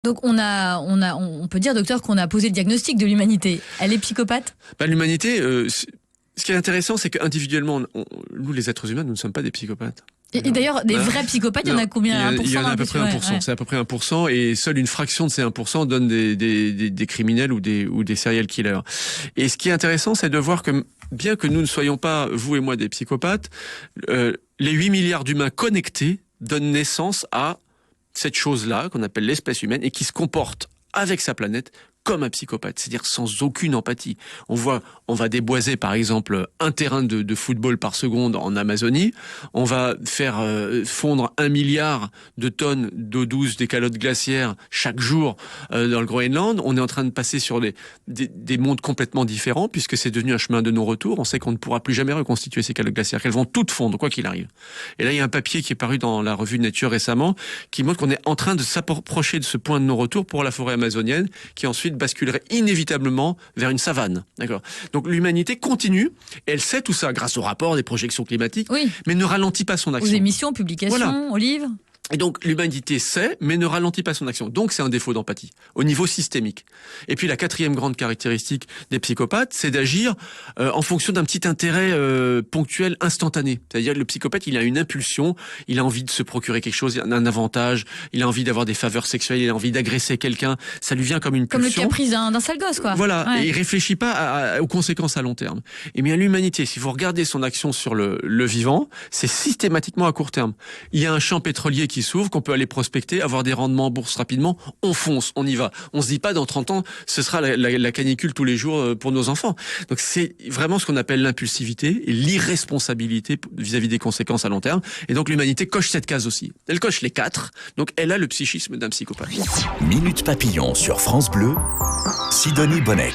Donc on peut dire, docteur, qu'on a posé le diagnostic de l'humanité. Elle est psychopathe ? L'humanité, ce qui est intéressant, c'est qu'individuellement, nous les êtres humains, nous ne sommes pas des psychopathes. Et d'ailleurs, des vrais psychopathes, il y en a combien ? 1%, il y en a à peu près 1%. Ouais. C'est à peu près 1%, et seule une fraction de ces 1% donne des criminels ou des serial killers. Et ce qui est intéressant, c'est de voir que, bien que nous ne soyons pas, vous et moi, des psychopathes, les 8 milliards d'humains connectés donnent naissance à cette chose-là, qu'on appelle l'espèce humaine, et qui se comporte avec sa planète comme un psychopathe, c'est-à-dire sans aucune empathie. On va déboiser par exemple un terrain de football par seconde en Amazonie, on va faire fondre 1 milliard de tonnes d'eau douce des calottes glaciaires chaque jour dans le Groenland. On est en train de passer sur des mondes complètement différents, puisque c'est devenu un chemin de non-retour. On sait qu'on ne pourra plus jamais reconstituer ces calottes glaciaires, qu'elles vont toutes fondre, quoi qu'il arrive. Et là, il y a un papier qui est paru dans la revue Nature récemment, qui montre qu'on est en train de s'approcher de ce point de non-retour pour la forêt amazonienne, qui ensuite basculerait inévitablement vers une savane. D'accord. Donc l'humanité continue, et elle sait tout ça grâce au rapport des projections climatiques, mais ne ralentit pas son action. Aux émissions, publications, aux livres. Et donc l'humanité sait, mais ne ralentit pas son action. Donc c'est un défaut d'empathie, au niveau systémique. Et puis la 4e grande caractéristique des psychopathes, c'est d'agir en fonction d'un petit intérêt ponctuel, instantané. C'est-à-dire que le psychopathe, il a une impulsion, il a envie de se procurer quelque chose, un avantage, il a envie d'avoir des faveurs sexuelles, il a envie d'agresser quelqu'un, ça lui vient comme une pulsion. Comme le caprice d'un sale gosse, quoi. Voilà, ouais. Et il réfléchit pas aux conséquences à long terme. Et bien l'humanité, si vous regardez son action sur le vivant, c'est systématiquement à court terme. Il y a un champ pétrolier qui s'ouvre, qu'on peut aller prospecter, avoir des rendements en bourse rapidement, on fonce, on y va. On se dit pas dans 30 ans, ce sera la canicule tous les jours pour nos enfants. Donc c'est vraiment ce qu'on appelle l'impulsivité et l'irresponsabilité vis-à-vis des conséquences à long terme. Et donc l'humanité coche cette case aussi. Elle coche les 4, donc elle a le psychisme d'un psychopathe. Minute Papillon sur France Bleu, Sidonie Bonnec.